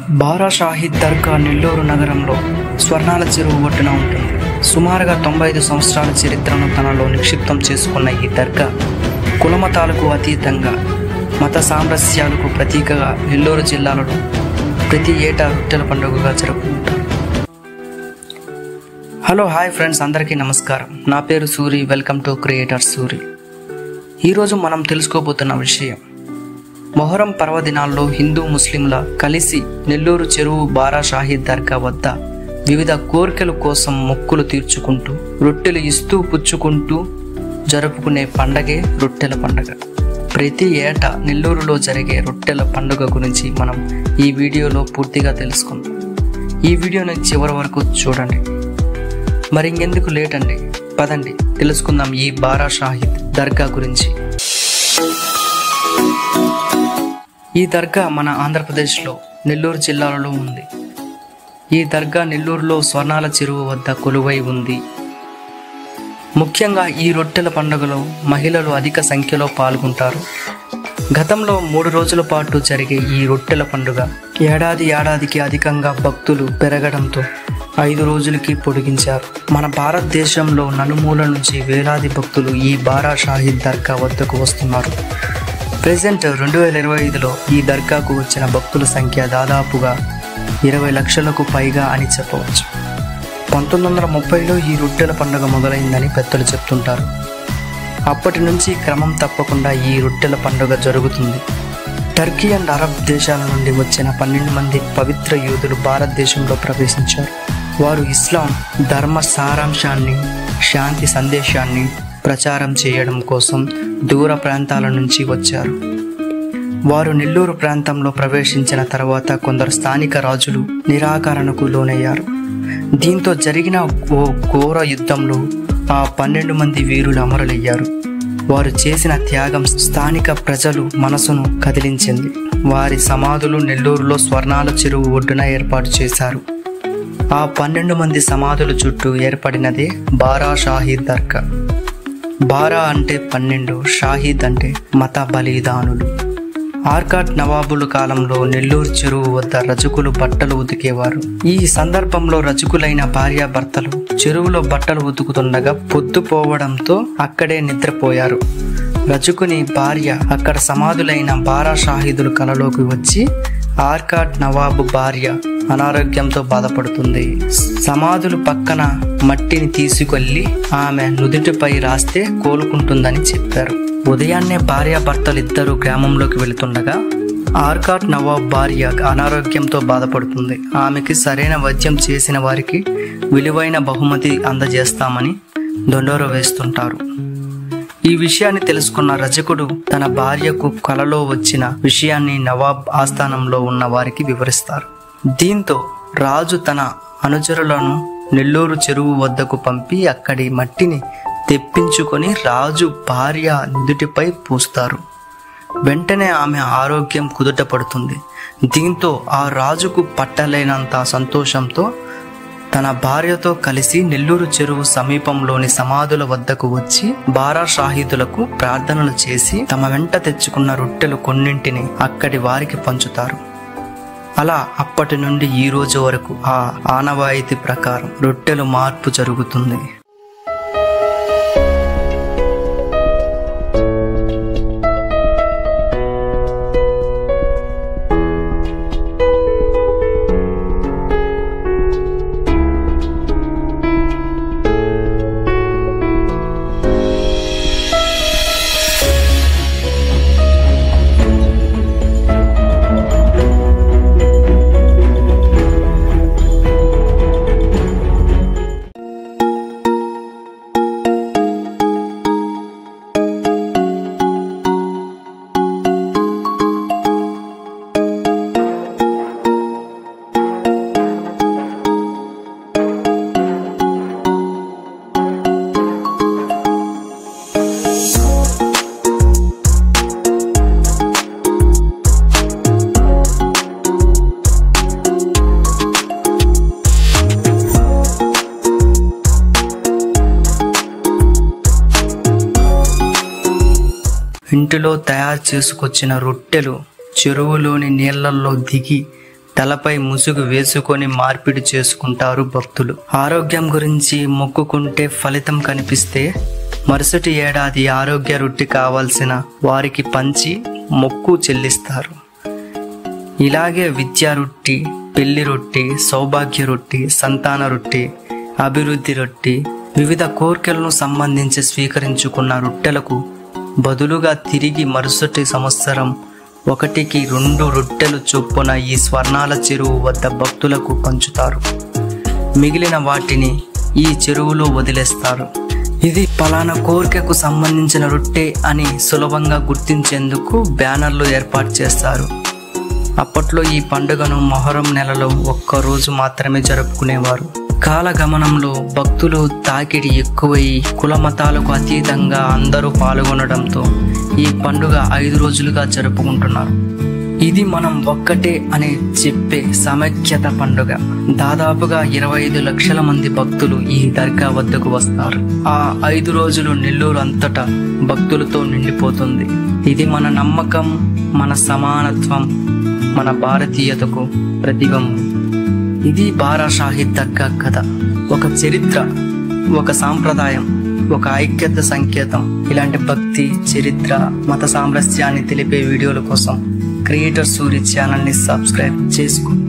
బారా షాహీద్ దర్గా నెల్లూరు నగరంలో స్వర్ణాల చెరువు ఒడ్డున ఉంటుంది. సుమారుగా 95 సంవత్సరాల చరిత్రను తనలో నిక్షిప్తం చేసుకున్న ఈ దర్గా కులమతాలకు అతీతంగా మత సామరస్యాలకు ప్రతీకగా నెల్లూరు జిల్లాలో ప్రతి ఏటా రొట్టెల పండుగగా జరుపుకుంటారు. హలో హాయ్ ఫ్రెండ్స్, అందరికీ నమస్కారం. నా పేరు Suri. Welcome to creator Suri. ఈరోజు మనం తెలుసుకోబోతున్న విషయం, మొహరం పర్వదినాల్లో హిందూ ముస్లింల కలిసి నెల్లూరు చెరువు బారా షాహీద్ దర్గా వద్ద వివిధ కోరికల కోసం మొక్కులు తీర్చుకుంటూ రొట్టెలు ఇస్తూ పుచ్చుకుంటూ జరుపుకునే పండగే రొట్టెల పండుగ. ప్రతి ఏటా నెల్లూరులో జరిగే రొట్టెల పండుగ గురించి మనం ఈ వీడియోలో పూర్తిగా తెలుసుకుందాం. ఈ వీడియోని చివరి వరకు చూడండి. మరి ఇంకెందుకు లేట్ అండి, పదండి తెలుసుకుందాం ఈ బారా షాహీద్ దర్గా గురించి. ఈ దర్గా మన ఆంధ్రప్రదేశ్లో నెల్లూరు జిల్లాలో ఉంది. ఈ దర్గా నెల్లూరులో స్వర్ణాల చెరువు వద్ద కొలువై ఉంది. ముఖ్యంగా ఈ రొట్టెల పండుగలో మహిళలు అధిక సంఖ్యలో పాల్గొంటారు. గతంలో 3 రోజుల పాటు జరిగే ఈ రొట్టెల పండుగ ఏడాదికి అధికంగా భక్తులు పెరగడంతో 5 రోజులకి పొడిగించారు. మన భారతదేశంలో నలుమూల నుంచి వేలాది భక్తులు ఈ బారా షాహీద్ దర్గా వద్దకు వస్తున్నారు. ప్రెజెంట్ 2025లో ఈ దర్గాకు వచ్చిన భక్తుల సంఖ్య దాదాపుగా 20 లక్షలకు పైగా అని చెప్పవచ్చు. 1930లో ఈ రొట్టెల పండుగ మొదలైందని పెద్దలు చెప్తుంటారు. అప్పటి నుంచి క్రమం తప్పకుండా ఈ రొట్టెల పండుగ జరుగుతుంది. టర్కీ అండ్ అరబ్ దేశాల నుండి వచ్చిన 12 మంది పవిత్ర యోధులు భారతదేశంలో ప్రవేశించారు. వారు ఇస్లాం ధర్మ సారాంశాన్ని, శాంతి సందేశాన్ని ప్రచారం చేయడం కోసం దూర ప్రాంతాల నుంచి వచ్చారు. వారు నెల్లూరు ప్రాంతంలో ప్రవేశించిన తర్వాత కొందరు స్థానిక రాజులు నిరాకరణకు లోనయ్యారు. దీంతో జరిగిన ఓ ఘోర యుద్ధంలో ఆ 12 మంది వీరులు అమరులయ్యారు. వారు చేసిన త్యాగం స్థానిక ప్రజలు మనసును కదిలించింది. వారి సమాధులు నెల్లూరులో స్వర్ణాల చెరువు ఒడ్డున ఏర్పాటు చేశారు. ఆ 12 మంది సమాధుల చుట్టూ ఏర్పడినదే బారా షాహీద్ దర్గా. బారా అంటే 12, షాహీద్ అంటే మత బలిదానులు. ఆర్కాట్ నవాబుల కాలంలో నెల్లూరు చెరువు వద్ద రజకులు బట్టలు ఉతికేవారు. ఈ సందర్భంలో రజకులైన భార్యాభర్తలు చెరువులో బట్టలు ఉతుకుతుండగా పొద్దుపోవడంతో అక్కడే నిద్రపోయారు. రజకుని భార్య అక్కడ సమాధులైన బారా షాహీదుల కలలోకి వచ్చి ఆర్కాట్ నవాబు భార్య అనారోగ్యంతో బాధపడుతుంది. సమాధులు పక్కన మట్టిని తీసుకెళ్లి ఆమె నుదుటిపై రాస్తే కోలుకుంటుందని చెప్పారు. ఉదయాన్నే భార్యాభర్తలు ఇద్దరు గ్రామంలోకి వెళుతుండగా ఆర్కాట్ నవాబ్ భార్య అనారోగ్యంతో బాధపడుతుంది. ఆమెకి సరైన వైద్యం చేసిన వారికి విలువైన బహుమతి అందజేస్తామని దొండోర వేస్తుంటారు. ఈ విషయాన్ని తెలుసుకున్న రజకుడు తన భార్యకు కలలో వచ్చిన విషయాన్ని నవాబ్ ఆస్థానంలో ఉన్న వారికి వివరిస్తారు. దీంతో రాజు తన అనుచరులను నెల్లూరు చెరువు వద్దకు పంపి అక్కడి మట్టిని తెప్పించుకొని రాజు భార్య నుదుటిపై పూస్తారు. వెంటనే ఆమె ఆరోగ్యం కుదుట పడుతుంది. దీంతో ఆ రాజుకు పట్టలేనంత సంతోషంతో తన భార్యతో కలిసి నెల్లూరు చెరువు సమీపంలోని సమాధుల వద్దకు వచ్చి బారా షాహీదులకు ప్రార్థనలు చేసి తమ వెంట తెచ్చుకున్న రొట్టెలు కొన్నింటిని అక్కడి వారికి పంచుతారు. అలా అప్పటి నుండి ఈ రోజు వరకు ఆ ఆనవాయితీ ప్రకారం రొట్టెలు మార్పు జరుగుతుంది. ఇంటిలో తయారు చేసుకొచ్చిన రొట్టెలు చెరువులోని నీళ్లలో దిగి తలపై ముసుగు వేసుకొని మార్పిడి చేసుకుంటారు భక్తులు. ఆరోగ్యం గురించి మొక్కుకుంటే ఫలితం కనిపిస్తే మరుసటి ఏడాది ఆరోగ్య రొట్టె కావాల్సిన వారికి పంచి మొక్కు చెల్లిస్తారు. ఇలాగే విద్యా రొట్టె, పెళ్లి రొట్టె, సౌభాగ్య రొట్టె, సంతాన రొట్టె, అభివృద్ధి రొట్టె, వివిధ కోరికలను సంబంధించి స్వీకరించుకున్న రొట్టెలకు బదులుగా తిరిగి మరుసటి సంవత్సరం 1కి 2 రొట్టెలు చొప్పున ఈ స్వర్ణాల చెరువు వద్ద భక్తులకు పంచుతారు. మిగిలిన వాటిని ఈ చెరువులో వదిలేస్తారు. ఇది పలానా కోరికకు సంబంధించిన రొట్టె అని సులభంగా గుర్తించేందుకు బ్యానర్లు ఏర్పాటు చేస్తారు. అప్పట్లో ఈ పండుగను మొహరం నెలలో 1 రోజు మాత్రమే జరుపుకునేవారు. కాలగమనంలో భక్తులు తాకిడి ఎక్కువై కులమతాలకు అతీతంగా అందరూ పాల్గొనడంతో ఈ పండుగ 5 రోజులుగా జరుపుకుంటున్నారు. ఇది మనం ఒక్కటే అని చెప్పే సమైక్యత పండుగ. దాదాపుగా 25 లక్షల మంది భక్తులు ఈ దర్గా వద్దకు వస్తారు. ఆ 5 రోజులు నెల్లూరు అంతటా భక్తులతో నిండిపోతుంది. ఇది మన నమ్మకం, మన సమానత్వం, మన భారతీయతకు ప్రతిబింబం. ఇది బారాషాహి దర్గా కథ. ఒక చరిత్ర, ఒక సాంప్రదాయం, ఒక ఐక్యత సంకేతం. ఇలాంటి భక్తి, చరిత్ర, మత సామరస్యాన్ని తెలిపే వీడియోల కోసం క్రియేటర్ సూరి ఛానల్ని సబ్స్క్రైబ్ చేసుకోండి.